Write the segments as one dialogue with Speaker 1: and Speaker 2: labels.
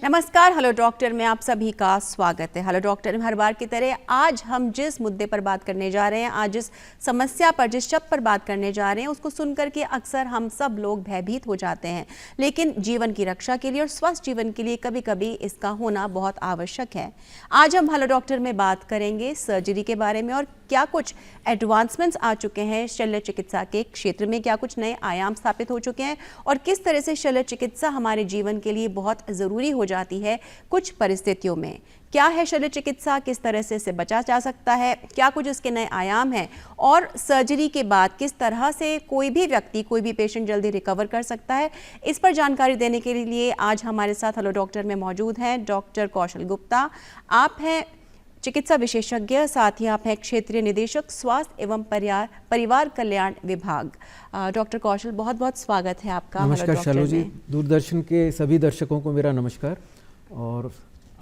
Speaker 1: नमस्कार, hello doctor में आप सभी का स्वागत है। हेलो डॉक्टर में हर बार की तरह आज हम जिस मुद्दे पर बात करने जा रहे हैं, आज जिस समस्या पर, जिस शब्द पर बात करने जा रहे हैं, उसको सुनकर के अक्सर हम सब लोग भयभीत हो जाते हैं। लेकिन जीवन की रक्षा के लिए और स्वस्थ जीवन के लिए कभी कभी इसका होना बहुत आवश्यक है। आज हम हेलो डॉक्टर में बात करेंगे सर्जरी के बारे में और क्या कुछ एडवांसमेंट्स आ चुके हैं शल्य चिकित्सा के क्षेत्र में, क्या कुछ नए आयाम स्थापित हो चुके हैं और किस तरह से शल्य चिकित्सा हमारे जीवन के लिए बहुत ज़रूरी हो जाती है कुछ परिस्थितियों में। क्या है शल्य चिकित्सा, किस तरह से इसे बचा जा सकता है, क्या कुछ इसके नए आयाम हैं और सर्जरी के बाद किस तरह से कोई भी व्यक्ति, कोई भी पेशेंट जल्दी रिकवर कर सकता है, इस पर जानकारी देने के लिए आज हमारे साथ हेलो डॉक्टर में मौजूद हैं डॉक्टर कौशल गुप्ता। आप हैं चिकित्सा विशेषज्ञ, साथ ही आप हैं क्षेत्रीय निदेशक स्वास्थ्य एवं परिवार कल्याण विभाग। डॉक्टर कौशल, बहुत बहुत स्वागत है आपका।
Speaker 2: नमस्कार शालू जी, दूरदर्शन के सभी दर्शकों को मेरा नमस्कार। और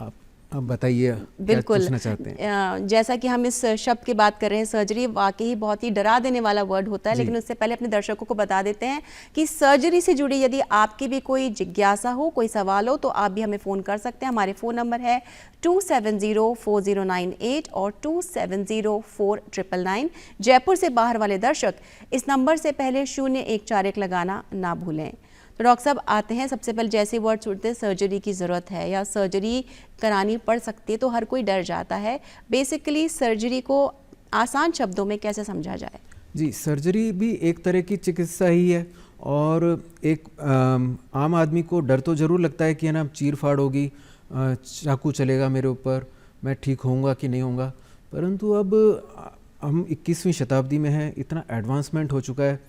Speaker 2: आप बताइए क्या पूछना चाहते हैं।
Speaker 1: जैसा कि हम इस शब्द की बात कर रहे हैं, सर्जरी वाकई ही बहुत ही डरा देने वाला वर्ड होता है, लेकिन उससे पहले अपने दर्शकों को बता देते हैं कि सर्जरी से जुड़ी यदि आपकी भी कोई जिज्ञासा हो, कोई सवाल हो, तो आप भी हमें फ़ोन कर सकते हैं। हमारे फ़ोन नंबर है 270409 और 270499। जयपुर से बाहर वाले दर्शक इस नंबर से पहले 0141 लगाना ना भूलें। तो डॉक्टर साहब आते हैं, सबसे पहले जैसे वर्ड सुनते हैं सर्जरी की ज़रूरत है या सर्जरी करानी पड़ सकती है तो हर कोई डर जाता है। बेसिकली सर्जरी को आसान शब्दों में कैसे समझा जाए?
Speaker 2: जी, सर्जरी भी एक तरह की चिकित्सा ही है और एक आम आदमी को डर तो ज़रूर लगता है कि है ना चीर फाड़ होगी, चाकू चलेगा मेरे ऊपर, मैं ठीक होऊंगा कि नहीं होऊंगा। परंतु अब हम 21वीं शताब्दी में हैं, इतना एडवांसमेंट हो चुका है,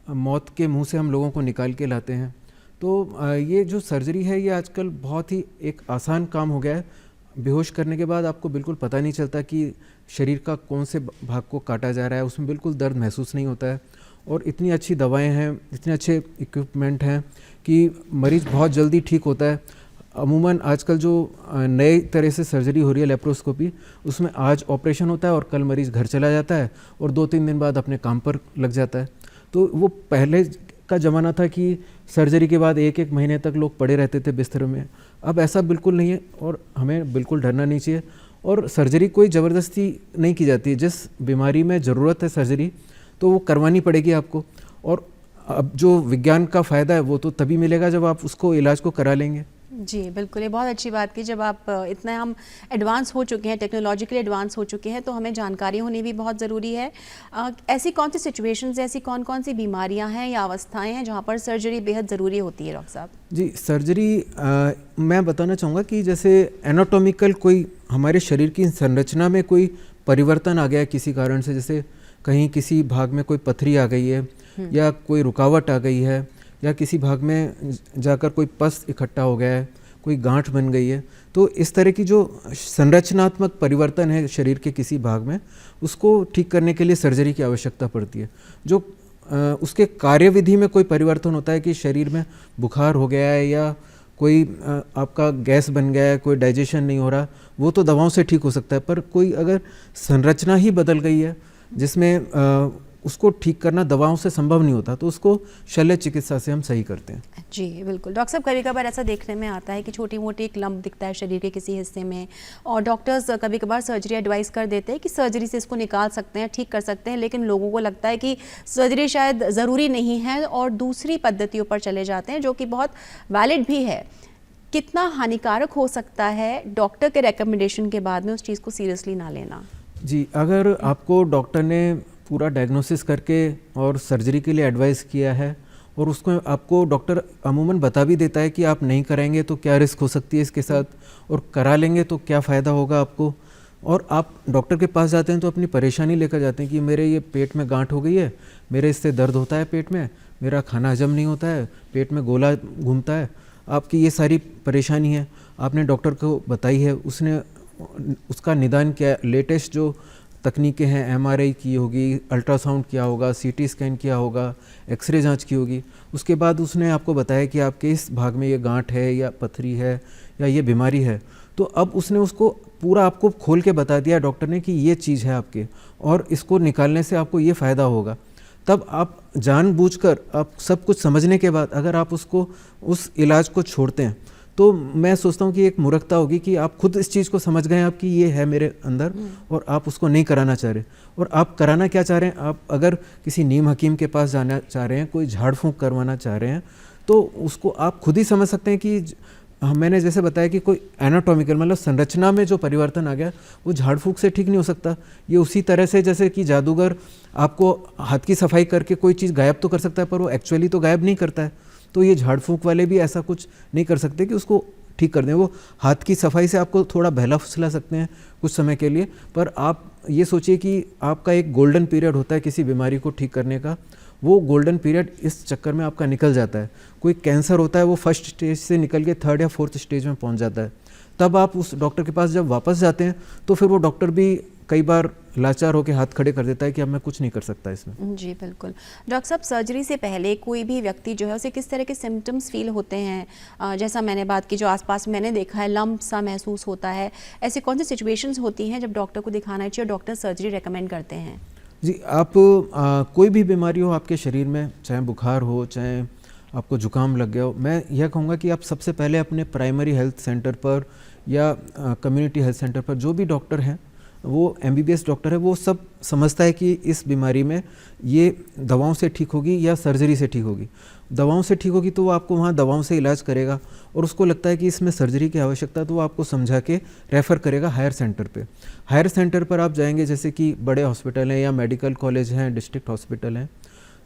Speaker 2: मौत के मुंह से हम लोगों को निकाल के लाते हैं। तो ये जो सर्जरी है ये आजकल बहुत ही एक आसान काम हो गया है। बेहोश करने के बाद आपको बिल्कुल पता नहीं चलता कि शरीर का कौन से भाग को काटा जा रहा है, उसमें बिल्कुल दर्द महसूस नहीं होता है और इतनी अच्छी दवाएं हैं, इतने अच्छे इक्विपमेंट हैं कि मरीज़ बहुत जल्दी ठीक होता है। अमूमन आजकल जो नए तरह से सर्जरी हो रही है लेप्रोस्कोपी, उसमें आज ऑपरेशन होता है और कल मरीज़ घर चला जाता है और 2-3 दिन बाद अपने काम पर लग जाता है। तो वो पहले का ज़माना था कि सर्जरी के बाद 1-1 महीने तक लोग पड़े रहते थे बिस्तर में। अब ऐसा बिल्कुल नहीं है और हमें बिल्कुल डरना नहीं चाहिए। और सर्जरी कोई ज़बरदस्ती नहीं की जाती है। जिस बीमारी में ज़रूरत है सर्जरी तो वो करवानी पड़ेगी आपको। और अब जो विज्ञान का फ़ायदा है वो तो तभी मिलेगा जब आप उसको इलाज को करा लेंगे।
Speaker 1: जी बिल्कुल, ये बहुत अच्छी बात की। जब आप इतना हम एडवांस हो चुके हैं, टेक्नोलॉजिकली एडवांस हो चुके हैं, तो हमें जानकारी होनी भी बहुत ज़रूरी है। ऐसी कौन सी सिचुएशंस, ऐसी कौन कौन सी बीमारियां हैं या अवस्थाएं हैं जहां पर सर्जरी बेहद ज़रूरी होती है डॉक्टर साहब?
Speaker 2: जी, सर्जरी मैं बताना चाहूँगा कि जैसे एनाटॉमिकल कोई हमारे शरीर की संरचना में कोई परिवर्तन आ गया है किसी कारण से, जैसे कहीं किसी भाग में कोई पथरी आ गई है या कोई रुकावट आ गई है या किसी भाग में जाकर कोई पस इकट्ठा हो गया है, कोई गांठ बन गई है, तो इस तरह की जो संरचनात्मक परिवर्तन है शरीर के किसी भाग में, उसको ठीक करने के लिए सर्जरी की आवश्यकता पड़ती है। जो उसके कार्यविधि में कोई परिवर्तन होता है कि शरीर में बुखार हो गया है या कोई आपका गैस बन गया है, कोई डाइजेशन नहीं हो रहा, वो तो दवाओं से ठीक हो सकता है। पर कोई अगर संरचना ही बदल गई है जिसमें उसको ठीक करना दवाओं से संभव नहीं होता, तो उसको शल्य चिकित्सा से हम सही करते हैं।
Speaker 1: जी बिल्कुल। डॉक्टर साहब, कभी कभार ऐसा देखने में आता है कि छोटी मोटी एक लंप दिखता है शरीर के किसी हिस्से में और डॉक्टर्स कभी कभार सर्जरी एडवाइस कर देते हैं कि सर्जरी से इसको निकाल सकते हैं, ठीक कर सकते हैं, लेकिन लोगों को लगता है कि सर्जरी शायद ज़रूरी नहीं है और दूसरी पद्धतियों पर चले जाते हैं, जो कि बहुत वैलिड भी है। कितना हानिकारक हो सकता है डॉक्टर के रिकमेंडेशन के बाद में उस चीज़ को सीरियसली ना लेना?
Speaker 2: जी, अगर आपको डॉक्टर ने पूरा डायग्नोसिस करके और सर्जरी के लिए एडवाइस किया है और उसको आपको डॉक्टर अमूमन बता भी देता है कि आप नहीं कराएंगे तो क्या रिस्क हो सकती है इसके साथ और करा लेंगे तो क्या फ़ायदा होगा आपको, और आप डॉक्टर के पास जाते हैं तो अपनी परेशानी लेकर जाते हैं कि मेरे ये पेट में गांठ हो गई है, मेरे इससे दर्द होता है पेट में, मेरा खाना हजम नहीं होता है, पेट में गोला घूमता है, आपकी ये सारी परेशानी है, आपने डॉक्टर को बताई है, उसने उसका निदान किया, लेटेस्ट जो तकनीकें हैं, MRI की होगी, अल्ट्रासाउंड किया होगा, CT स्कैन किया होगा, एक्सरे जांच की होगी, उसके बाद उसने आपको बताया कि आपके इस भाग में ये गांठ है या पथरी है या ये बीमारी है, तो अब उसने उसको पूरा आपको खोल के बता दिया डॉक्टर ने कि ये चीज़ है आपके और इसको निकालने से आपको ये फ़ायदा होगा। तब आप जानबूझकर, आप सब कुछ समझने के बाद अगर आप उसको उस इलाज को छोड़ते हैं तो मैं सोचता हूँ कि एक मूर्खता होगी कि आप खुद इस चीज़ को समझ गए आप कि ये है मेरे अंदर और आप उसको नहीं कराना चाह रहे, और आप कराना क्या चाह रहे हैं, आप अगर किसी नीम हकीम के पास जाना चाह रहे हैं, कोई झाड़ फूंक करवाना चाह रहे हैं, तो उसको आप खुद ही समझ सकते हैं कि मैंने जैसे बताया कि कोई एनाटॉमिकल मतलब संरचना में जो परिवर्तन आ गया वो झाड़ फूंक से ठीक नहीं हो सकता। ये उसी तरह से जैसे कि जादूगर आपको हाथ की सफाई करके कोई चीज़ गायब तो कर सकता है, पर वो एक्चुअली तो गायब नहीं करता है। तो ये झाड़ फूंक वाले भी ऐसा कुछ नहीं कर सकते कि उसको ठीक कर दें। वो हाथ की सफाई से आपको थोड़ा बहला फुसला सकते हैं कुछ समय के लिए, पर आप ये सोचिए कि आपका एक गोल्डन पीरियड होता है किसी बीमारी को ठीक करने का, वो गोल्डन पीरियड इस चक्कर में आपका निकल जाता है। कोई कैंसर होता है वो फर्स्ट स्टेज से निकल के थर्ड या फोर्थ स्टेज में पहुंच जाता है, तब आप उस डॉक्टर के पास जब वापस जाते हैं तो फिर वो डॉक्टर भी कई बार लाचार होकर हाथ खड़े कर देता है कि अब मैं कुछ नहीं कर सकता इसमें।
Speaker 1: जी बिल्कुल। डॉक्टर साहब, सर्जरी से पहले कोई भी व्यक्ति जो है उसे किस तरह के सिम्टम्स फील होते हैं? जैसा मैंने बात की, जो आसपास मैंने देखा है लंप सा महसूस होता है, ऐसी कौन सी सिचुएशंस होती हैं जब डॉक्टर को दिखाना चाहिए और डॉक्टर सर्जरी रेकमेंड करते हैं?
Speaker 2: जी, आप कोई भी बीमारी हो आपके शरीर में, चाहे बुखार हो, चाहे आपको जुकाम लग गया हो, मैं यह कहूँगा कि आप सबसे पहले अपने प्राइमरी हेल्थ सेंटर पर या कम्युनिटी हेल्थ सेंटर पर जो भी डॉक्टर हैं, वो MBBS डॉक्टर है, वो सब समझता है कि इस बीमारी में ये दवाओं से ठीक होगी या सर्जरी से ठीक होगी। दवाओं से ठीक होगी तो वो आपको वहाँ दवाओं से इलाज करेगा, और उसको लगता है कि इसमें सर्जरी की आवश्यकता है तो वो आपको समझा के रेफ़र करेगा हायर सेंटर पे। हायर सेंटर पर आप जाएंगे, जैसे कि बड़े हॉस्पिटल हैं या मेडिकल कॉलेज हैं, डिस्ट्रिक्ट हॉस्पिटल हैं,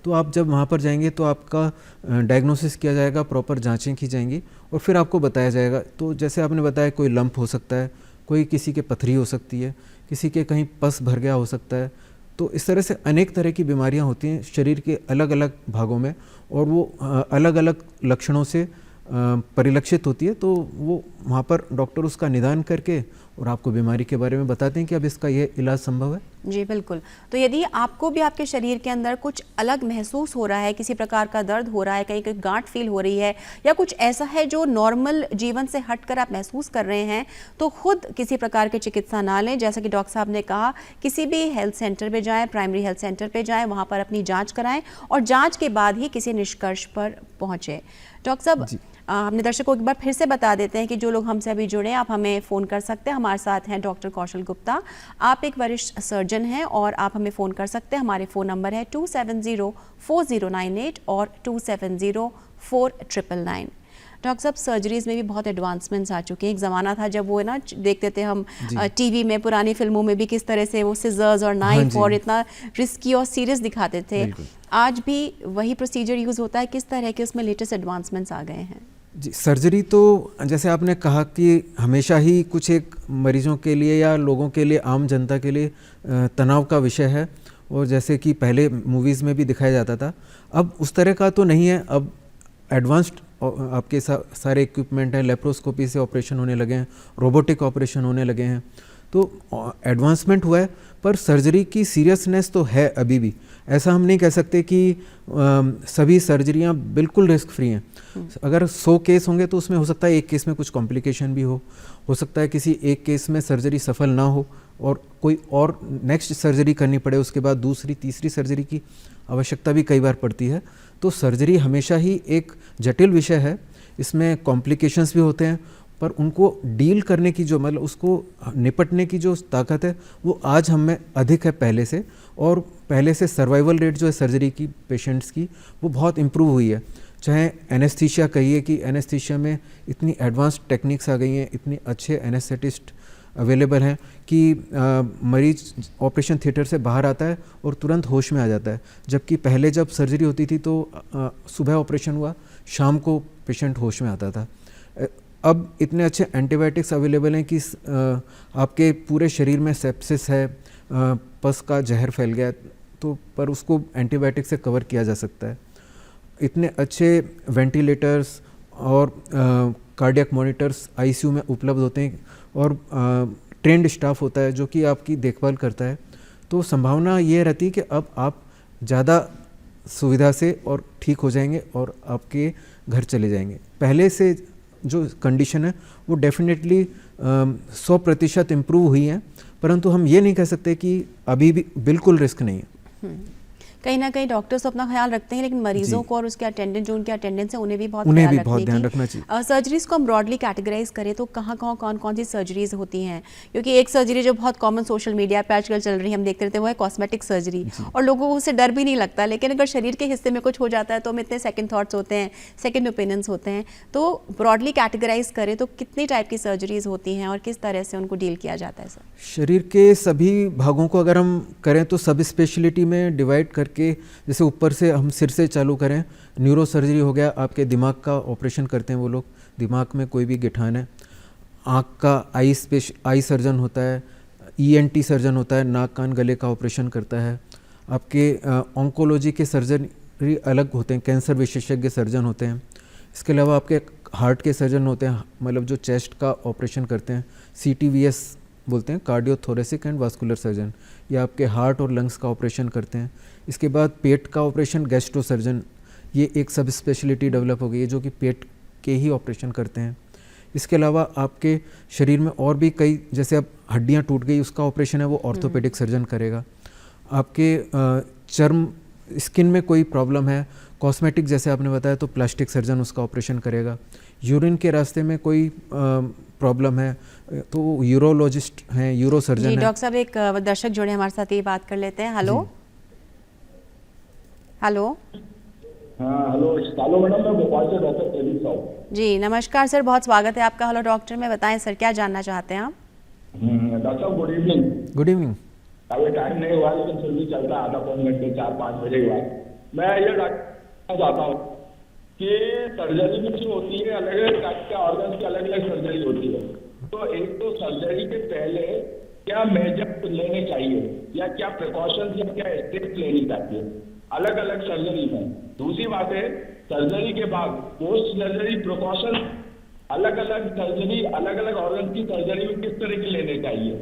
Speaker 2: तो आप जब वहाँ पर जाएंगे तो आपका डायग्नोसिस किया जाएगा, प्रॉपर जाँचें की जाएंगी और फिर आपको बताया जाएगा। तो जैसे आपने बताया कोई लंप हो सकता है, कोई किसी के पथरी हो सकती है, किसी के कहीं पस भर गया हो सकता है, तो इस तरह से अनेक तरह की बीमारियां होती हैं शरीर के अलग अलग भागों में, और वो अलग अलग लक्षणों से परिलक्षित होती है। तो वो वहाँ पर डॉक्टर उसका निदान करके और आपको बीमारी के बारे में बताते हैं कि अब इसका ये इलाज संभव है।
Speaker 1: जी बिल्कुल। तो यदि आपको भी आपके शरीर के अंदर कुछ अलग महसूस हो रहा है, किसी प्रकार का दर्द हो रहा है, कहीं कहीं गांठ फील हो रही है, या कुछ ऐसा है जो नॉर्मल जीवन से हटकर आप महसूस कर रहे हैं, तो खुद किसी प्रकार की चिकित्सा ना लें। जैसा कि डॉक्टर साहब ने कहा, किसी भी हेल्थ सेंटर पे जाएं, प्राइमरी हेल्थ सेंटर पे जाएं, वहाँ पर अपनी जाँच कराएँ और जाँच के बाद ही किसी निष्कर्ष पर पहुँचे। डॉक्टर साहब, हमने दर्शकों को एक बार फिर से बता देते हैं कि जो लोग हमसे अभी जुड़े, आप हमें फ़ोन कर सकते हैं। हमारे साथ हैं डॉक्टर कौशल गुप्ता। आप एक वरिष्ठ सर्जन हैं और आप हमें फ़ोन कर सकते हैं। हमारे फ़ोन नंबर है 2704098 और 2704999। डॉक्टर साहब, सर्जरीज़ में भी बहुत एडवांसमेंट्स आ चुके हैं। एक ज़माना था जब वो ना देखते थे हम टीवी में, पुरानी फिल्मों में भी किस तरह से वो सिजर्स और नाइफ और इतना रिस्की और सीरियस दिखाते थे। आज भी वही प्रोसीजर यूज़ होता है? किस तरह के उसमें लेटेस्ट एडवांसमेंट्स आ गए हैं?
Speaker 2: जी, सर्जरी तो जैसे आपने कहा कि हमेशा ही कुछ एक मरीजों के लिए या लोगों के लिए, आम जनता के लिए तनाव का विषय है, और जैसे कि पहले मूवीज़ में भी दिखाया जाता था, अब उस तरह का तो नहीं है। अब एडवांस्ड आपके सारे इक्विपमेंट हैं, लेप्रोस्कोपी से ऑपरेशन होने लगे हैं, रोबोटिक ऑपरेशन होने लगे हैं, तो एडवांसमेंट हुआ है। पर सर्जरी की सीरियसनेस तो है अभी भी। ऐसा हम नहीं कह सकते कि सभी सर्जरियां बिल्कुल रिस्क फ्री हैं। अगर 100 केस होंगे तो उसमें हो सकता है एक केस में कुछ कॉम्प्लिकेशन भी हो सकता है किसी एक केस में सर्जरी सफल ना हो और कोई और नेक्स्ट सर्जरी करनी पड़े, उसके बाद दूसरी तीसरी सर्जरी की आवश्यकता भी कई बार पड़ती है। तो सर्जरी हमेशा ही एक जटिल विषय है, इसमें कॉम्प्लिकेशंस भी होते हैं, पर उनको डील करने की जो मतलब उसको निपटने की जो ताकत है वो आज हम में अधिक है पहले से, और पहले से सर्वाइवल रेट जो है सर्जरी की पेशेंट्स की वो बहुत इम्प्रूव हुई है। चाहे एनेस्थीसिया कहिए कि एनेस्थीसिया में इतनी एडवांस्ड टेक्निक्स आ गई हैं, इतने अच्छे एनेस्थेटिस्ट अवेलेबल हैं कि मरीज ऑपरेशन थिएटर से बाहर आता है और तुरंत होश में आ जाता है। जबकि पहले जब सर्जरी होती थी तो सुबह ऑपरेशन हुआ, शाम को पेशेंट होश में आता था। अब इतने अच्छे एंटीबायोटिक्स अवेलेबल हैं कि आपके पूरे शरीर में सेप्सिस है, पस का जहर फैल गया तो पर उसको एंटीबायोटिक से कवर किया जा सकता है। इतने अच्छे वेंटिलेटर्स और कार्डियक मॉनिटर्स आईसीयू में उपलब्ध होते हैं और ट्रेंड स्टाफ होता है जो कि आपकी देखभाल करता है। तो संभावना ये रहती है कि अब आप ज़्यादा सुविधा से और ठीक हो जाएंगे और आपके घर चले जाएंगे। पहले से जो कंडीशन है वो डेफिनेटली 100% इम्प्रूव हुई है, परंतु हम ये नहीं कह सकते कि अभी भी बिल्कुल रिस्क नहीं है।
Speaker 1: कहीं ना कहीं डॉक्टर्स अपना ख्याल रखते हैं, लेकिन मरीजों को और उसके अटेंडेंट जो उनके अटेंडेंट्स हैं उन्हें भी बहुत
Speaker 2: ध्यान रखना चाहिए।
Speaker 1: सर्जरीज को हम ब्रॉडली कैटेगराइज करें तो कहाँ कौन कौन सी सर्जरीज होती हैं? क्योंकि एक सर्जरी जो बहुत कॉमन सोशल मीडिया पे आजकल चल रही है, हम देखते रहते हैं, वो है कॉस्मेटिक सर्जरी, और लोगों को उससे डर भी नहीं लगता। लेकिन अगर शरीर के हिस्से में कुछ हो जाता है तो हमें इतने सेकंड थॉट्स होते हैं, सेकंड ओपिनियंस होते हैं। तो ब्रॉडली कैटेगराइज करें तो कितनी टाइप की सर्जरीज होती हैं और किस तरह से उनको डील किया जाता है सर?
Speaker 2: शरीर के सभी भागों को अगर हम करें तो सब स्पेशलिटी में डिवाइड करके, जैसे ऊपर से हम सिर से चालू करें, न्यूरो सर्जरी हो गया, आपके दिमाग का ऑपरेशन करते हैं वो लोग, दिमाग में कोई भी गिठान है। आँख का आई सर्जन होता है, ENT सर्जन होता है, नाक कान गले का ऑपरेशन करता है। आपके ऑन्कोलॉजी के सर्जन अलग होते हैं, कैंसर विशेषज्ञ सर्जन होते हैं। इसके अलावा आपके हार्ट के सर्जन होते हैं, मतलब जो चेस्ट का ऑपरेशन करते हैं, CTVS बोलते हैं, कार्डियोथोरेसिक एंड वास्कुलर सर्जन, ये आपके हार्ट और लंग्स का ऑपरेशन करते हैं। इसके बाद पेट का ऑपरेशन गैस्ट्रो सर्जन, ये एक सब स्पेशलिटी डेवलप हो गई है जो कि पेट के ही ऑपरेशन करते हैं। इसके अलावा आपके शरीर में और भी कई, जैसे अब हड्डियां टूट गई उसका ऑपरेशन है वो ऑर्थोपेडिक सर्जन करेगा। आपके चर्म स्किन में कोई प्रॉब्लम है, कॉस्मेटिक जैसे आपने बताया, तो प्लास्टिक सर्जन उसका ऑपरेशन करेगा। यूरिन के रास्ते में कोई प्रॉब्लम है तो यूरोलॉजिस्ट हैं, यूरो सर्जन है।
Speaker 1: डॉक्टर साहब, एक दर्शक जुड़े हमारे साथ, ये बात कर लेते हैं। Hello hello.
Speaker 3: हाँ हेलो मैडम, मैं भोपाल से डॉक्टर प्रदीप साहब।
Speaker 1: जी नमस्कार सर, बहुत स्वागत है आपका हेलो डॉक्टर में। बताएं सर, क्या जानना चाहते हैं आप?
Speaker 3: डॉक्टर साहब गुड इवनिंग।
Speaker 2: Good evening.
Speaker 3: अभी टाइम नहीं हुआ लेकिन फिर भी चलता है, आधा पौन घंटे 4-5 बजे के बाद। मैं ये डॉक्टर चाहता हूँ कि सर्जरी में जो होती है अलग अलग टाइप के ऑर्गन की अलग अलग सर्जरी होती है, तो एक तो सर्जरी के पहले क्या मेजर लेने चाहिए या क्या प्रिकॉशंस या क्या स्टेप्स लेनी चाहिए अलग अलग सर्जरी में। दूसरी बात है, सर्जरी के बाद पोस्ट सर्जरी प्रिकॉशन अलग अलग सर्जरी, अलग अलग ऑर्गन की सर्जरी में किस तरह की लेने चाहिए,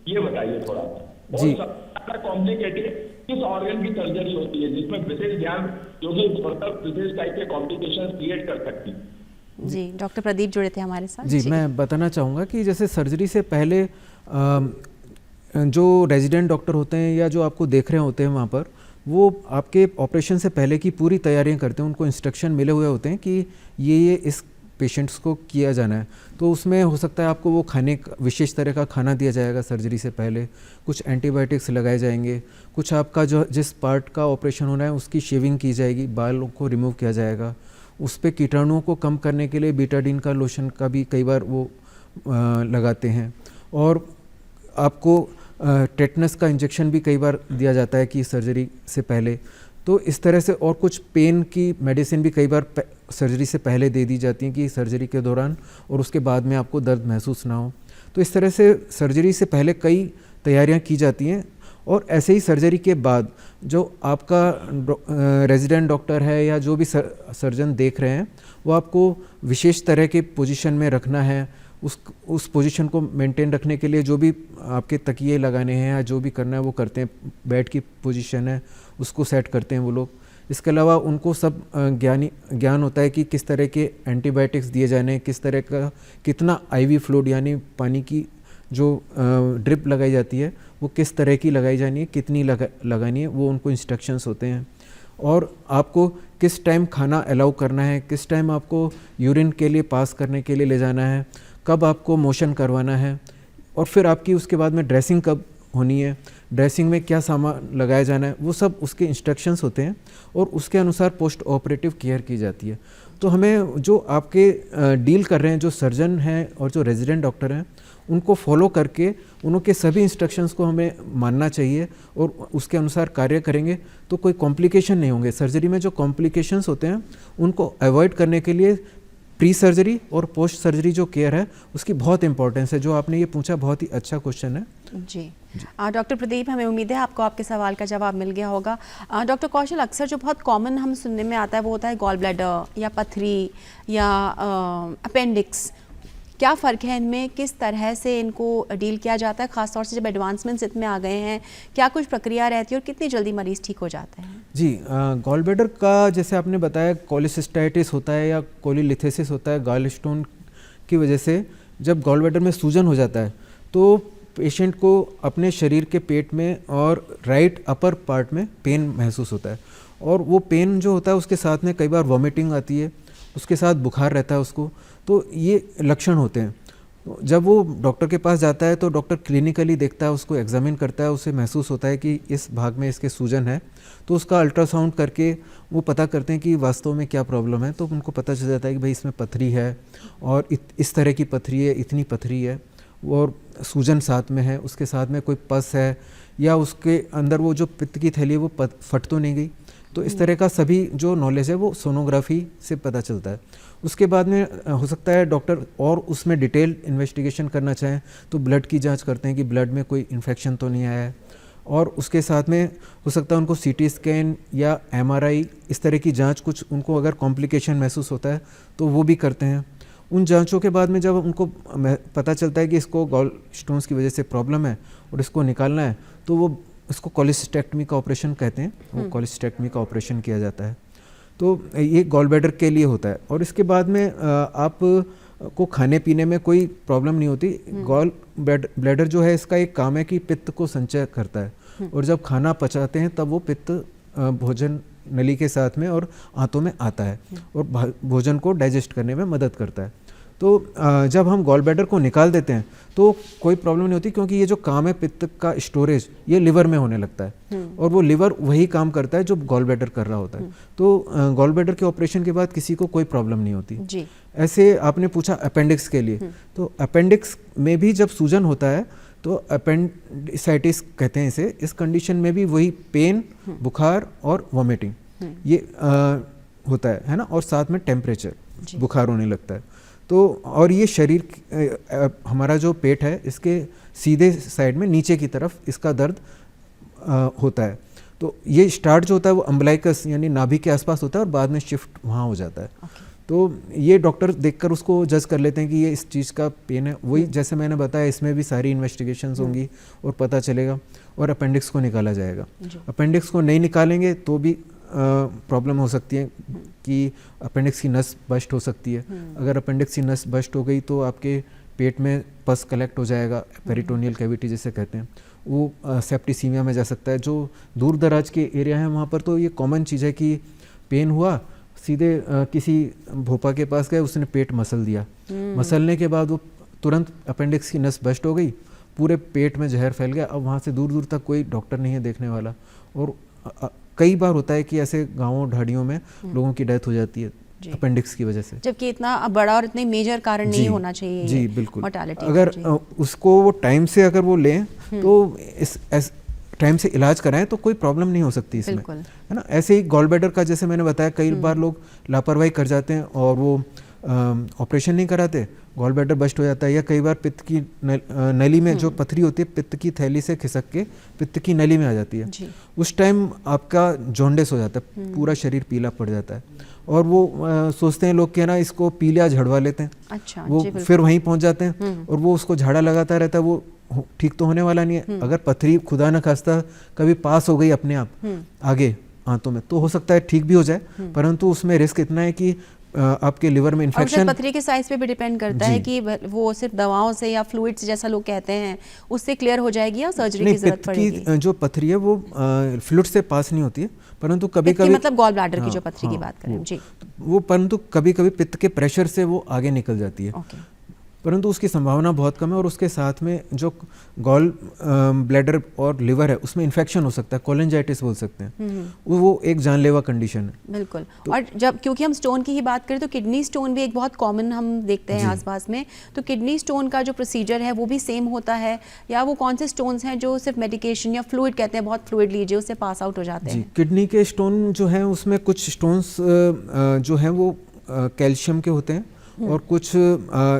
Speaker 3: ये बताइए थोड़ा।
Speaker 2: जी।
Speaker 3: और सबसे कॉम्प्लिकेटेड किस ऑर्गन की सर्जरी होती है जिसमें विशेष ध्यान, जो कि मतलब विशेष टाइप के कॉम्प्लिकेशंस क्रिएट कर सकती है।
Speaker 1: जी डॉक्टर प्रदीप जुड़े थे हमारे साथ।
Speaker 2: जी, मैं बताना चाहूँगा कि जैसे सर्जरी से पहले जो रेजिडेंट डॉक्टर होते हैं या जो आपको देख रहे होते हैं वहाँ पर, वो आपके ऑपरेशन से पहले की पूरी तैयारियां करते हैं। उनको इंस्ट्रक्शन मिले हुए होते हैं कि ये इस पेशेंट्स को किया जाना है। तो उसमें हो सकता है आपको वो खाने विशेष तरह का खाना दिया जाएगा सर्जरी से पहले, कुछ एंटीबायोटिक्स लगाए जाएंगे, कुछ आपका जो जिस पार्ट का ऑपरेशन होना है उसकी शेविंग की जाएगी, बालों को रिमूव किया जाएगा। उस पर कीटाणुओं को कम करने के लिए बीटाडीन का लोशन का भी कई बार वो लगाते हैं। और आपको टेटनस का इंजेक्शन भी कई बार दिया जाता है कि सर्जरी से पहले। तो इस तरह से, और कुछ पेन की मेडिसिन भी कई बार सर्जरी से पहले दे दी जाती हैं कि सर्जरी के दौरान और उसके बाद में आपको दर्द महसूस ना हो। तो इस तरह से सर्जरी से पहले कई तैयारियां की जाती हैं। और ऐसे ही सर्जरी के बाद जो आपका रेजिडेंट डॉक्टर है या जो भी सर्जन देख रहे हैं, वो आपको विशेष तरह के पोजीशन में रखना है। उस पोजीशन को मेंटेन रखने के लिए जो भी आपके तकिए लगाने हैं या जो भी करना है वो करते हैं। बेड की पोजीशन है उसको सेट करते हैं वो लोग। इसके अलावा उनको सब ज्ञान होता है कि किस तरह के एंटीबायोटिक्स दिए जाने हैं, किस तरह का कितना IV फ्लूइड यानी पानी की जो ड्रिप लगाई जाती है वो किस तरह की लगाई जानी है, कितनी लगानी है, वो उनको इंस्ट्रक्शंस होते हैं। और आपको किस टाइम खाना अलाउ करना है, किस टाइम आपको यूरिन के लिए पास करने के लिए ले जाना है, कब आपको मोशन करवाना है, और फिर आपकी उसके बाद में ड्रेसिंग कब होनी है, ड्रेसिंग में क्या सामान लगाया जाना है, वो सब उसके इंस्ट्रक्शंस होते हैं और उसके अनुसार पोस्ट ऑपरेटिव केयर की जाती है। तो हमें जो आपके डील कर रहे हैं जो सर्जन हैं और जो रेजिडेंट डॉक्टर हैं, उनको फॉलो करके उनके सभी इंस्ट्रक्शंस को हमें मानना चाहिए और उसके अनुसार कार्य करेंगे तो कोई कॉम्प्लिकेशन नहीं होंगे। सर्जरी में जो कॉम्प्लिकेशंस होते हैं उनको अवॉइड करने के लिए प्री सर्जरी और पोस्ट सर्जरी जो केयर है उसकी बहुत इंपॉर्टेंस है। जो आपने ये पूछा बहुत ही अच्छा क्वेश्चन है।
Speaker 1: जी डॉक्टर प्रदीप, हमें उम्मीद है आपको आपके सवाल का जवाब मिल गया होगा। डॉक्टर कौशल, अक्सर जो बहुत कॉमन हम सुनने में आता है वो होता है गॉल ब्लैडर या पथरी या अपेंडिक्स। क्या फ़र्क है इनमें, किस तरह से इनको डील किया जाता है, ख़ासतौर से जब एडवांसमेंट्स इतने आ गए हैं? क्या कुछ प्रक्रिया रहती है और कितनी जल्दी मरीज़ ठीक हो जाते हैं?
Speaker 2: जी, गॉल ब्लैडर का जैसे आपने बताया कोलिसिस्टाइटिस होता है या कोलिलिथेसिस होता है। गॉल स्टोन की वजह से जब गॉल ब्लैडर में सूजन हो जाता है तो पेशेंट को अपने शरीर के पेट में और राइट अपर पार्ट में पेन महसूस होता है, और वो पेन जो होता है उसके साथ में कई बार वॉमिटिंग आती है, उसके साथ बुखार रहता है उसको। तो ये लक्षण होते हैं। तो जब वो डॉक्टर के पास जाता है तो डॉक्टर क्लिनिकली देखता है, उसको एग्जामिन करता है, उसे महसूस होता है कि इस भाग में इसके सूजन है, तो उसका अल्ट्रासाउंड करके वो पता करते हैं कि वास्तव में क्या प्रॉब्लम है। तो उनको पता चल जाता है कि भाई इसमें पथरी है, और इस तरह की पथरी है, इतनी पथरी है, और सूजन साथ में है, उसके साथ में कोई पस है, या उसके अंदर वो जो पित्त की थैली है वो फट तो नहीं गई। तो इस तरह का सभी जो नॉलेज है वो सोनोग्राफी से पता चलता है। उसके बाद में हो सकता है डॉक्टर और उसमें डिटेल इन्वेस्टिगेशन करना चाहें तो ब्लड की जांच करते हैं कि ब्लड में कोई इन्फेक्शन तो नहीं आया है, और उसके साथ में हो सकता है उनको सीटी स्कैन या एमआरआई इस तरह की जांच, कुछ उनको अगर कॉम्प्लिकेशन महसूस होता है तो वो भी करते हैं। उन जांचों के बाद में जब उनको पता चलता है कि इसको गॉल स्टोन्स की वजह से प्रॉब्लम है और इसको निकालना है, तो वो इसको कोलेसिस्टेक्टमी का ऑपरेशन कहते हैं, वो कोलेसिस्टेक्टमी का ऑपरेशन किया जाता है। तो ये गॉल ब्लैडर के लिए होता है। और इसके बाद में आप को खाने पीने में कोई प्रॉब्लम नहीं होती। गॉल ब्लैडर जो है इसका एक काम है कि पित्त को संचय करता है, और जब खाना पचाते हैं तब वो पित्त भोजन नली के साथ में और आंतों में आता है और भोजन को डाइजेस्ट करने में मदद करता है। तो जब हम गॉल ब्लैडर को निकाल देते हैं तो कोई प्रॉब्लम नहीं होती, क्योंकि ये जो काम है पित्त का स्टोरेज ये लिवर में होने लगता है, और वो लिवर वही काम करता है जो गॉल ब्लैडर कर रहा होता है। तो गॉल ब्लैडर के ऑपरेशन के बाद किसी को कोई प्रॉब्लम नहीं होती जी। ऐसे आपने पूछा अपेंडिक्स के लिए, तो अपेंडिक्स में भी जब सूजन होता है तो अपेंडिसाइटिस कहते हैं इसे। इस कंडीशन में भी वही पेन, बुखार और वॉमिटिंग ये होता है ना, और साथ में टेम्परेचर, बुखार होने लगता है। तो और ये शरीर हमारा जो पेट है इसके सीधे साइड में नीचे की तरफ इसका दर्द होता है। तो ये स्टार्ट जो होता है वो अम्बलाइकस यानी नाभि के आसपास होता है और बाद में शिफ्ट वहाँ हो जाता है। तो ये डॉक्टर देखकर उसको जज कर लेते हैं कि ये इस चीज़ का पेन है। वही जैसे मैंने बताया, इसमें भी सारी इन्वेस्टिगेशंस होंगी और पता चलेगा, और अपेंडिक्स को निकाला जाएगा। अपेंडिक्स को नहीं निकालेंगे तो भी प्रॉब्लम हो सकती है कि अपेंडिक्स की नस बस्ट हो सकती है। अगर अपेंडिक्स की नस बस्ट हो गई तो आपके पेट में पस कलेक्ट हो जाएगा, पेरिटोनियल कैविटी जिसे कहते हैं, वो सेप्टिसीमिया में जा सकता है। जो दूर दराज के एरिया हैं वहाँ पर तो ये कॉमन चीज़ है कि पेन हुआ, सीधे किसी भोपा के पास गए, उसने पेट मसल दिया, मसलने के बाद वो तुरंत अपेंडिक्स की नस बस्ट हो गई, पूरे पेट में जहर फैल गया। अब वहाँ से दूर दूर तक कोई डॉक्टर नहीं है देखने वाला, और कई बार होता है कि ऐसे गाँवों ढाड़ियों में लोगों की डेथ हो जाती है अपेंडिक्स की वजह से, जबकि
Speaker 1: इतना बड़ा और इतने मेजर कारण नहीं होना चाहिए।
Speaker 2: जी बिल्कुल। अगर उसको वो टाइम से अगर वो लें तो इस टाइम से इलाज कराएं तो कोई प्रॉब्लम नहीं हो सकती इसमें, है ना। ऐसे ही गॉल ब्लैडर का जैसे मैंने बताया, कई बार लोग लापरवाही कर जाते हैं और वो ऑपरेशन नहीं कराते, गॉल ब्लैडर बस्ट हो जाता है। या कई बार पित्त की नली में जो पथरी होती है पित्त की थैली से खिसक के पित्त की नली में आ जाती है, उस टाइम आपका जॉन्डिस हो जाता है, पूरा शरीर पीला पड़ जाता है, और वो सोचते हैं लोग कि ना इसको पी लिया, झड़वा लेते हैं। अच्छा, वो फिर वहीं पहुंच जाते हैं और वो उसको झाड़ा लगाता रहता है, वो ठीक तो होने वाला नहीं है। अगर पथरी खुदा न खास्ता कभी पास हो गई अपने आप आगे आंतों में तो हो सकता है ठीक भी हो जाए, परंतु उसमें रिस्क इतना है कि आपके लिवर में इन्फेक्शन,
Speaker 1: पथरी के साइज पे भी डिपेंड करता है कि वो सिर्फ दवाओं से या फ्लूइड से जैसा लोग कहते हैं उससे क्लियर हो जाएगी या सर्जरी की जरूरत पड़ेगी।
Speaker 2: जो पथरी है वो फ्लूइड से पास नहीं होती है, परंतु कभी-कभी
Speaker 1: मतलब गॉल ब्लैडर की जो पथरी की बात करें जी,
Speaker 2: वो परंतु कभी-कभी पित्त के प्रेशर से वो आगे निकल जाती है, परंतु उसकी संभावना बहुत कम है। और उसके साथ में जो गॉल ब्लैडर और लिवर है उसमें इन्फेक्शन हो सकता है, कोलेंजाइटिस बोल सकते हैं, वो एक जानलेवा कंडीशन है।
Speaker 1: बिल्कुल। और जब क्योंकि हम स्टोन की ही बात करें तो किडनी स्टोन भी एक बहुत कॉमन हम देखते हैं आसपास में, तो किडनी स्टोन का जो प्रोसीजर है वो भी सेम होता है, या वो कौन से स्टोन्स हैं जो सिर्फ मेडिकेशन या फ्लूइड कहते हैं बहुत फ्लूइड लीजिए उससे पास आउट हो जाते हैं?
Speaker 2: किडनी के स्टोन जो हैं उसमें कुछ स्टोन्स जो हैं वो कैल्शियम के होते हैं और कुछ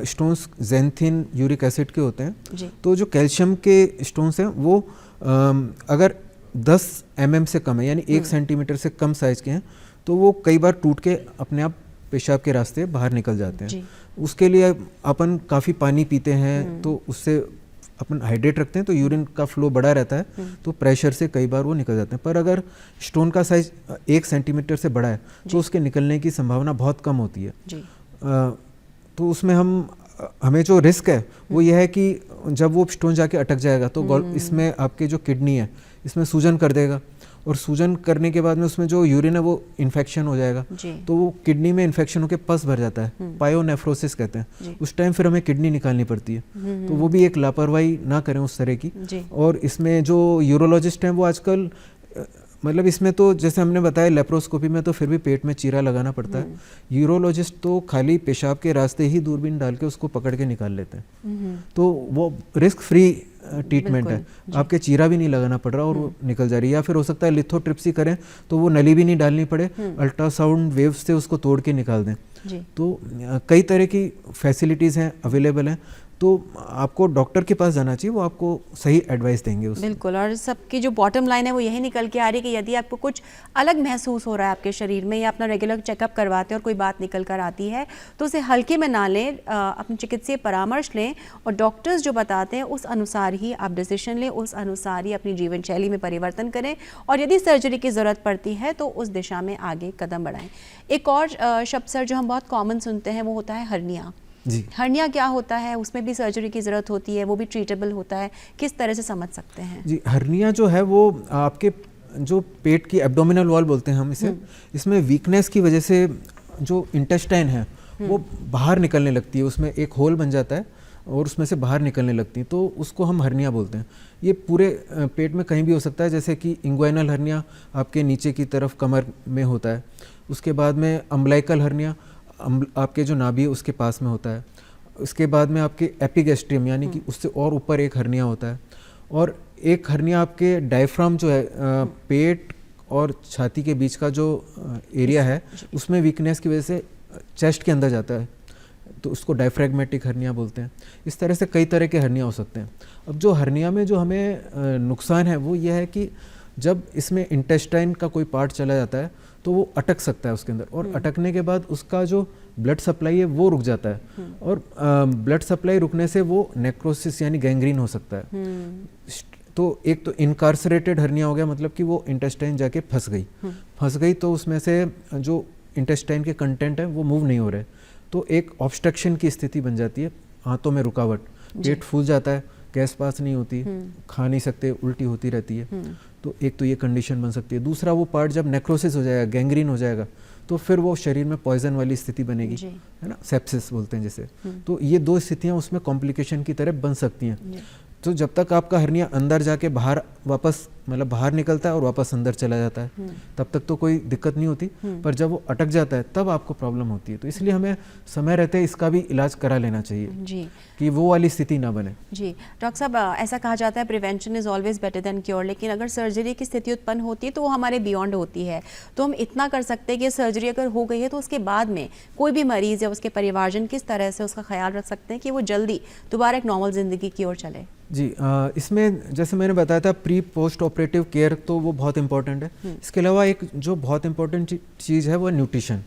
Speaker 2: स्टोन्स ज़ैंथिन यूरिक एसिड के होते हैं। तो जो कैल्शियम के स्टोन्स हैं वो अगर 10 mm से कम है, यानी 1 सेंटीमीटर से कम साइज के हैं, तो वो कई बार टूट के अपने आप पेशाब के रास्ते बाहर निकल जाते हैं। उसके लिए अपन काफ़ी पानी पीते हैं, तो उससे अपन हाइड्रेट रखते हैं तो यूरिन का फ्लो बड़ा रहता है, तो प्रेशर से कई बार वो निकल जाते हैं। पर अगर स्टोन का साइज 1 सेंटीमीटर से बड़ा है तो उसके निकलने की संभावना बहुत कम होती है। तो उसमें हम हमें जो रिस्क है वो यह है कि जब वो स्टोन जाके अटक जाएगा तो इसमें आपके जो किडनी है इसमें सूजन कर देगा, और सूजन करने के बाद में उसमें जो यूरिन है वो इन्फेक्शन हो जाएगा, तो वो किडनी में इन्फेक्शन होकर पस भर जाता है, पायोनेफ्रोसिस कहते हैं। उस टाइम फिर हमें किडनी निकालनी पड़ती है, तो वो भी एक लापरवाही ना करें उस तरह की। और इसमें जो यूरोलॉजिस्ट हैं वो आजकल मतलब इसमें तो जैसे हमने बताया लेप्रोस्कोपी में तो फिर भी पेट में चीरा लगाना पड़ता है, यूरोलॉजिस्ट तो खाली पेशाब के रास्ते ही दूरबीन डाल के उसको पकड़ के निकाल लेते हैं, तो वो रिस्क फ्री ट्रीटमेंट है, आपके चीरा भी नहीं लगाना पड़ रहा और वो निकल जा रही है। या फिर हो सकता है लिथोट्रिप्सी करें तो वो नली भी नहीं डालनी पड़े, अल्ट्रासाउंड वेव्स से उसको तोड़ के निकाल दें। तो कई तरह की फैसिलिटीज़ हैं, अवेलेबल हैं, तो आपको डॉक्टर के पास जाना चाहिए, वो आपको सही एडवाइस देंगे उससे।
Speaker 1: बिल्कुल, और सबकी जो बॉटम लाइन है वो यही निकल के आ रही है कि यदि आपको कुछ अलग महसूस हो रहा है आपके शरीर में या अपना रेगुलर चेकअप करवाते हैं और कोई बात निकल कर आती है तो उसे हल्के में ना लें, अपने चिकित्सकीय परामर्श लें और डॉक्टर्स जो बताते हैं उस अनुसार ही आप डिसीजन लें, उस अनुसार ही अपनी जीवन शैली में परिवर्तन करें और यदि सर्जरी की ज़रूरत पड़ती है तो उस दिशा में आगे कदम बढ़ाएं। एक और शब्द सर जो हम बहुत कॉमन सुनते हैं वो होता है हर्निया।
Speaker 2: जी,
Speaker 1: हर्निया क्या होता है, उसमें भी सर्जरी की ज़रूरत होती है, वो भी ट्रीटेबल होता है, किस तरह से समझ सकते हैं?
Speaker 2: जी, हर्निया जो है वो आपके जो पेट की एब्डोमिनल वॉल बोलते हैं हम इसे, इसमें वीकनेस की वजह से जो इंटेस्टाइन है वो बाहर निकलने लगती है, उसमें एक होल बन जाता है और उसमें से बाहर निकलने लगती है, तो उसको हम हर्निया बोलते हैं। ये पूरे पेट में कहीं भी हो सकता है, जैसे कि इंग्वाइनल हर्निया आपके नीचे की तरफ कमर में होता है, उसके बाद में अम्बलाइकल हर्निया आपके जो नाभि है उसके पास में होता है, उसके बाद में आपके एपिगैस्ट्रियम यानी कि उससे और ऊपर एक हर्निया होता है, और एक हर्निया आपके डायफ्राम जो है पेट और छाती के बीच का जो एरिया है उसमें वीकनेस की वजह से चेस्ट के अंदर जाता है, तो उसको डायफ्रैग्मेटिक हर्निया बोलते हैं। इस तरह से कई तरह के हर्निया हो सकते हैं। अब जो हर्निया में जो हमें नुकसान है वो यह है कि जब इसमें इंटेस्टाइन का कोई पार्ट चला जाता है तो वो अटक सकता है उसके अंदर, और अटकने के बाद उसका जो ब्लड सप्लाई है वो रुक जाता है, और ब्लड सप्लाई रुकने से वो नेक्रोसिस यानी गैंग्रीन हो सकता है। तो एक तो इनकार्सरेटेड हर्निया हो गया, मतलब कि वो इंटेस्टाइन जाके फंस गई तो उसमें से जो इंटेस्टाइन के कंटेंट है वो मूव नहीं हो रहे, तो एक ऑब्स्ट्रक्शन की स्थिति बन जाती है, हाथों में रुकावट, पेट फूल जाता है, गैस पास नहीं होती, खा नहीं सकते, उल्टी होती रहती है, तो एक तो ये कंडीशन बन सकती है। दूसरा वो पार्ट जब नेक्रोसिस हो जाएगा, गैंग्रीन हो जाएगा, तो फिर वो शरीर में पॉइजन वाली स्थिति बनेगी, है ना, सेप्सिस बोलते हैं जिसे। तो ये दो स्थितियां उसमें कॉम्प्लिकेशन की तरह बन सकती हैं। तो जब तक आपका हर्निया अंदर जाके बाहर वापस मतलब बाहर निकलता है और वापस अंदर चला जाता है तब तक तो कोई दिक्कत नहीं होती, पर जब वो अटक जाता है तब आपको प्रॉब्लम होती है। तो इसलिए हमें समय रहते इसका भी इलाज करा लेना चाहिए जी, कि वो वाली स्थिति ना बने।
Speaker 1: जी डॉक्टर साहब, ऐसा कहा जाता है prevention is always better than cure, लेकिन अगर सर्जरी की स्थिति उत्पन्न होती है तो वो हमारे बियॉन्ड होती है। तो हम इतना कर सकते हैं कि सर्जरी अगर हो गई है तो उसके बाद में कोई भी मरीज़ या उसके परिवारजन किस तरह से उसका ख्याल रख सकते हैं कि वो जल्दी दोबारा एक नॉर्मल ज़िंदगी की ओर चले?
Speaker 2: जी, इसमें जैसे मैंने बताया था प्री पोस्ट ऑपरेटिव केयर, तो वो बहुत इंपॉर्टेंट है। इसके अलावा एक जो बहुत इंपॉर्टेंट चीज़ है वो न्यूट्रिशन।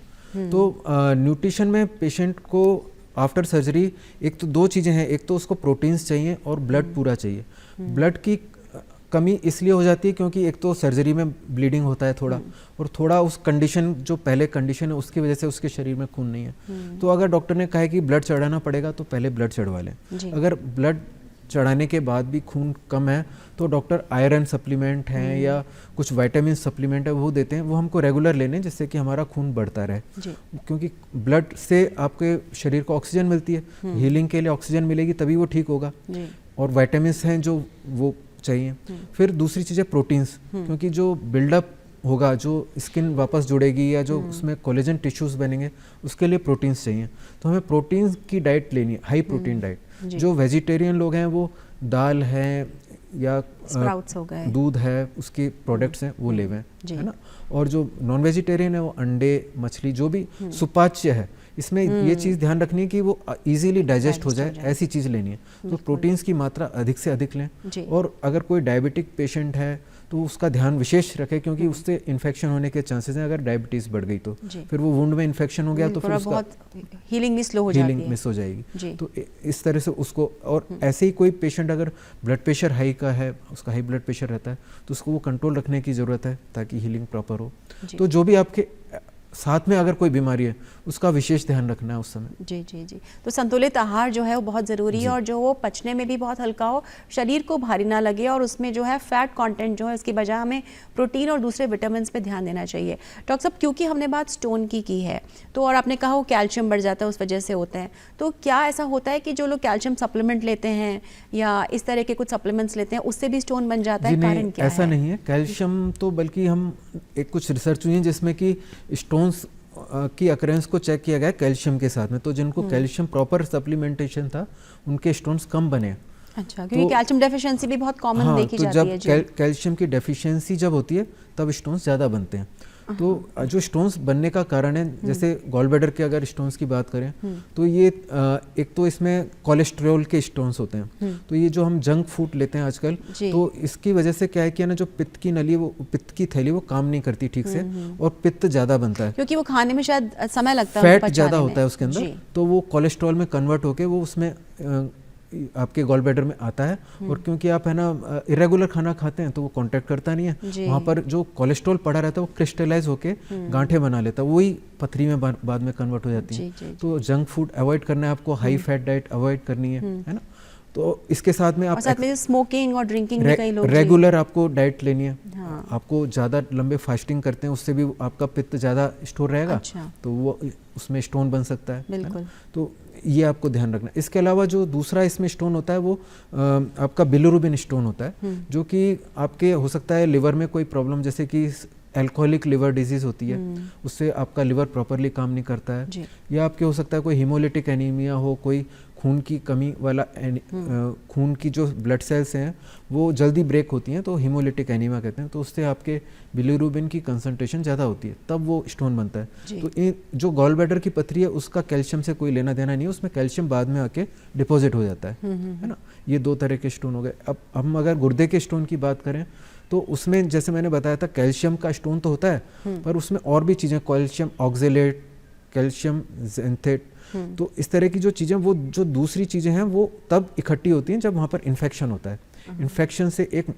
Speaker 2: तो न्यूट्रिशन में पेशेंट को आफ्टर सर्जरी एक तो दो चीज़ें हैं, एक तो उसको प्रोटीन्स चाहिए और ब्लड पूरा चाहिए। ब्लड की कमी इसलिए हो जाती है क्योंकि एक तो सर्जरी में ब्लीडिंग होता है थोड़ा, और थोड़ा उस कंडीशन जो पहले कंडीशन है उसकी वजह से उसके शरीर में खून नहीं है। तो अगर डॉक्टर ने कहा है कि ब्लड चढ़ाना पड़ेगा तो पहले ब्लड चढ़वा लें। अगर ब्लड चढ़ाने के बाद भी खून कम है तो डॉक्टर आयरन सप्लीमेंट हैं या कुछ विटामिन सप्लीमेंट है वो देते हैं, वो हमको रेगुलर लेने जिससे कि हमारा खून बढ़ता रहे, क्योंकि ब्लड से आपके शरीर को ऑक्सीजन मिलती है, हीलिंग के लिए ऑक्सीजन मिलेगी तभी वो ठीक होगा, और विटामिन्स हैं जो वो चाहिए। फिर दूसरी चीज़ है प्रोटीन्स, क्योंकि जो बिल्डअप होगा, जो स्किन वापस जुड़ेगी या जो उसमें कोलेजन टिश्यूज बनेंगे उसके लिए प्रोटीन्स चाहिए। तो हमें प्रोटीन्स की डाइट लेनी है, हाई प्रोटीन डाइट। जो वेजिटेरियन लोग हैं वो दाल है या दूध है उसके प्रोडक्ट्स हैं वो लेवें, है ना, और जो नॉन वेजिटेरियन है वो अंडे, मछली, जो भी सुपाच्य है इसमें ये चीज़ ध्यान रखनी है कि वो इजीली डाइजेस्ट हो जाए, ऐसी चीज़ लेनी है। तो प्रोटीन्स की मात्रा अधिक से अधिक लें, और अगर कोई डायबिटिक पेशेंट है तो उसका ध्यान विशेष रखें, क्योंकि उससे इन्फेक्शन होने के चांसेस हैं। अगर डायबिटीज़ बढ़ गई तो फिर वो वुंड में इन्फेक्शन हो गया तो फिर उसका
Speaker 1: हीलिंग मिस
Speaker 2: हो जाएगी। तो इस तरह से उसको, और ऐसे ही कोई पेशेंट अगर ब्लड प्रेशर हाई का है, उसका हाई ब्लड प्रेशर रहता है, तो उसको वो कंट्रोल रखने की ज़रूरत है ताकि हीलिंग प्रॉपर हो। तो जो भी आपके साथ में अगर कोई बीमारी है उसका विशेष ध्यान रखना है उस समय।
Speaker 1: जी जी जी। तो संतुलित आहार जो है वो बहुत ज़रूरी है और जो वो पचने में भी बहुत हल्का हो, शरीर को भारी ना लगे और उसमें जो है फैट कंटेंट जो है उसकी बजाय हमें प्रोटीन और दूसरे विटामिन पे ध्यान देना चाहिए। डॉक्टर साहब, क्योंकि हमने बात स्टोन की है तो, और आपने कहा वो कैल्शियम बढ़ जाता है उस वजह से होता है, तो क्या ऐसा होता है कि जो लोग कैल्शियम सप्लीमेंट लेते हैं या इस तरह के कुछ सप्लीमेंट्स लेते हैं उससे भी स्टोन बन जाता है? कारण क्या है?
Speaker 2: ऐसा नहीं है। कैल्शियम तो बल्कि हम एक कुछ रिसर्च हुई है जिसमें कि स्टोन्स की अकरेंस को चेक किया गया कैल्शियम के साथ में, तो जिनको कैल्शियम प्रॉपर सप्लीमेंटेशन था उनके स्टोन्स कम बने।
Speaker 1: अच्छा, क्योंकि कैल्शियम डेफिशिएंसी भी बहुत कॉमन देखी जाती है।
Speaker 2: जब कैल्शियम की डेफिशिएंसी जब होती है तब स्टोन्स ज़्यादा बनते हैं। तो जो स्टोन्स बनने का कारण है, जैसे गॉल ब्लैडर के अगर स्टोन्स की बात करें तो ये एक तो इसमें कोलेस्ट्रॉल के स्टोन्स होते हैं। तो ये जो हम जंक फूड लेते हैं आजकल, तो इसकी वजह से क्या है कि ना जो पित्त की नली, वो पित्त की थैली वो काम नहीं करती ठीक से और पित्त ज़्यादा बनता है
Speaker 1: क्योंकि वो खाने में शायद समय लगता है,
Speaker 2: फैट ज़्यादा होता है उसके अंदर, तो वो कोलेस्ट्रॉल में कन्वर्ट होके वो उसमें आपके गॉल ब्लैडर में आता है। और क्योंकि आप है ना इरेगुलर खाना खाते हैं तो वो कांटेक्ट करता नहीं है, वहाँ पर जो कोलेस्ट्रॉल पड़ा रहता है वो क्रिस्टलाइज होके गांठें बना लेता है, वही पथरी में बाद में कन्वर्ट हो जाती है। तो जंक फूड अवॉइड करना है आपको, हाई फैट डाइट अवॉइड करनी है ना। तो इसके साथ में आप
Speaker 1: साथ में स्मोकिंग और ड्रिंकिंग भी कई लोग
Speaker 2: रेगुलर आपको डाइट लेनी है। आपको ज़्यादा लंबे फास्टिंग करते हैं उससे भी आपका पित्त ज़्यादा स्टोर रहेगा, तो वो उसमें स्टोन बन सकता है।
Speaker 1: बिल्कुल।
Speaker 2: तो ये आपको ध्यान रखना। इसके अलावा जो दूसरा इसमें स्टोन होता है वो आपका बिलिरुबिन स्टोन होता है, जो कि आपके हो सकता है लिवर में कोई प्रॉब्लम, जैसे कि एल्कोहलिक लिवर डिजीज होती है, उससे आपका लिवर प्रॉपरली काम नहीं करता है, या आपके हो सकता है कोई हीमोलिटिक एनीमिया हो, कोई खून की कमी वाला खून की जो ब्लड सेल्स हैं वो जल्दी ब्रेक होती हैं तो हीमोलिटिक एनीमिया कहते हैं, तो उससे आपके बिलिरुबिन की कंसंट्रेशन ज़्यादा होती है, तब वो स्टोन बनता है। तो ये जो गॉल ब्लैडर की पथरी है उसका कैल्शियम से कोई लेना देना नहीं है, उसमें कैल्शियम बाद में आके डिपॉजिट हो जाता है ना। ये दो तरह के स्टोन हो गए। अब हम अगर गुर्दे के स्टोन की बात करें तो उसमें जैसे मैंने बताया था कैल्शियम का स्टोन तो होता है, पर उसमें और भी चीज़ें, कैल्शियम ऑक्जेलेट, कैल्शियम जेंथेट, तो इस तरह की जो चीज़ें, वो जो दूसरी चीज़ें हैं वो तब इकट्ठी होती हैं जब वहाँ पर इन्फेक्शन होता है। इन्फेक्शन से एक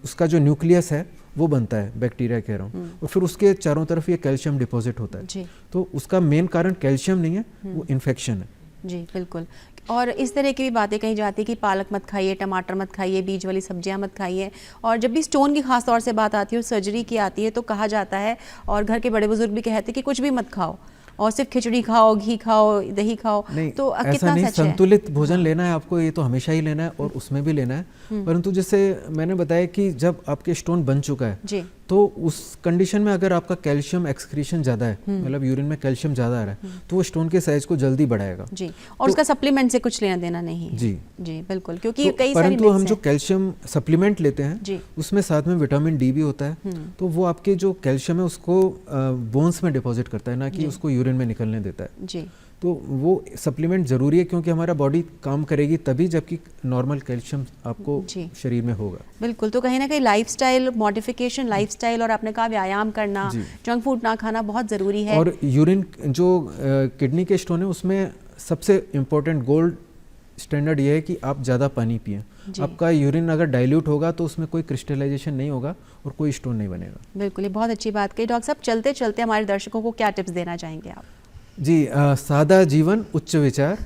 Speaker 2: उसका जो न्यूक्लियस है वो बनता है, बैक्टीरिया कह रहा हूँ, और फिर उसके चारों तरफ ये कैल्शियम डिपॉजिट होता है। तो उसका मेन कारण कैल्शियम नहीं है, वो इन्फेक्शन है।
Speaker 1: जी बिल्कुल। और इस तरह की भी बातें कही जाती है कि पालक मत खाइए, टमाटर मत खाइए, बीज वाली सब्जियां मत खाइए। और जब भी स्टोन की खास तौर से बात आती है और सर्जरी की आती है तो कहा जाता है, और घर के बड़े बुजुर्ग भी कहते हैं कि कुछ भी मत खाओ और सिर्फ खिचड़ी खाओ, घी खाओ, दही खाओ।
Speaker 2: नहीं,
Speaker 1: तो
Speaker 2: ऐसा
Speaker 1: कितना
Speaker 2: नहीं,
Speaker 1: सच है?
Speaker 2: संतुलित भोजन लेना है आपको, ये तो हमेशा ही लेना है और उसमें भी लेना है। परंतु जैसे मैंने बताया कि जब आपके स्टोन बन चुका है
Speaker 1: जी,
Speaker 2: तो उस कंडीशन में अगर आपका कैल्शियम एक्सक्रीशन ज़्यादा है, मतलब यूरिन में कैल्शियम ज़्यादा आ रहा है, तो वो स्टोन के साइज को जल्दी बढ़ाएगा।
Speaker 1: जी, और उसका सप्लीमेंट से कुछ लेना देना नहीं है।
Speaker 2: जी
Speaker 1: जी बिल्कुल, क्योंकि
Speaker 2: तो
Speaker 1: कई सारी
Speaker 2: परंतु हम जो कैल्शियम सप्लीमेंट लेते हैं
Speaker 1: जी,
Speaker 2: उसमें साथ में विटामिन डी भी होता है, तो वो आपके जो कैल्शियम है उसको बोन्स में डिपॉजिट करता है, ना कि उसको यूरिन में निकलने देता है।
Speaker 1: जी,
Speaker 2: तो वो सप्लीमेंट ज़रूरी है क्योंकि हमारा बॉडी काम करेगी तभी जबकि नॉर्मल कैल्शियम आपको शरीर में होगा।
Speaker 1: बिल्कुल। तो कहीं ना कहीं लाइफस्टाइल मॉडिफिकेशन, लाइफस्टाइल और आपने कहा व्यायाम करना, जंक फूड ना खाना बहुत ज़रूरी है।
Speaker 2: और यूरिन जो किडनी के स्टोन है उसमें सबसे इम्पोर्टेंट गोल्ड स्टैंडर्ड ये है कि आप ज़्यादा पानी पिएं। आपका यूरिन अगर डाइल्यूट होगा तो उसमें कोई क्रिस्टलाइजेशन नहीं होगा और कोई स्टोन नहीं बनेगा।
Speaker 1: बिल्कुल, ये बहुत अच्छी बात कही। डॉक्टर साहब, चलते चलते हमारे दर्शकों को क्या टिप्स देना चाहेंगे आप?
Speaker 2: जी, सादा जीवन, उच्च विचार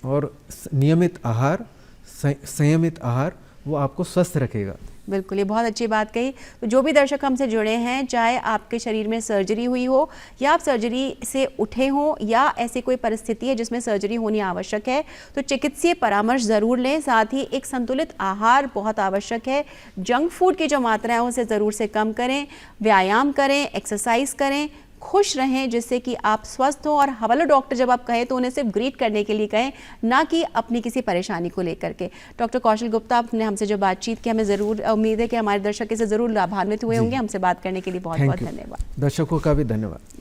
Speaker 2: और नियमित आहार, संयमित आहार, वो आपको स्वस्थ रखेगा।
Speaker 1: बिल्कुल, ये बहुत अच्छी बात कही। तो जो भी दर्शक हमसे जुड़े हैं, चाहे आपके शरीर में सर्जरी हुई हो या आप सर्जरी से उठे हों या ऐसी कोई परिस्थिति है जिसमें सर्जरी होनी आवश्यक है, तो चिकित्सीय परामर्श ज़रूर लें। साथ ही एक संतुलित आहार बहुत आवश्यक है। जंक फूड की जो मात्रा है उसे ज़रूर से कम करें, व्यायाम करें, एक्सरसाइज करें, खुश रहें जिससे कि आप स्वस्थ हों। और हेलो डॉक्टर जब आप कहें तो उन्हें सिर्फ ग्रीट करने के लिए कहें, ना कि अपनी किसी परेशानी को लेकर के। डॉक्टर कौशल गुप्ता, आपने हमसे जो बातचीत की, हमें ज़रूर उम्मीद है कि हमारे दर्शक इसे ज़रूर लाभान्वित हुए होंगे। हमसे बात करने के लिए बहुत बहुत धन्यवाद।
Speaker 2: दर्शकों का भी धन्यवाद।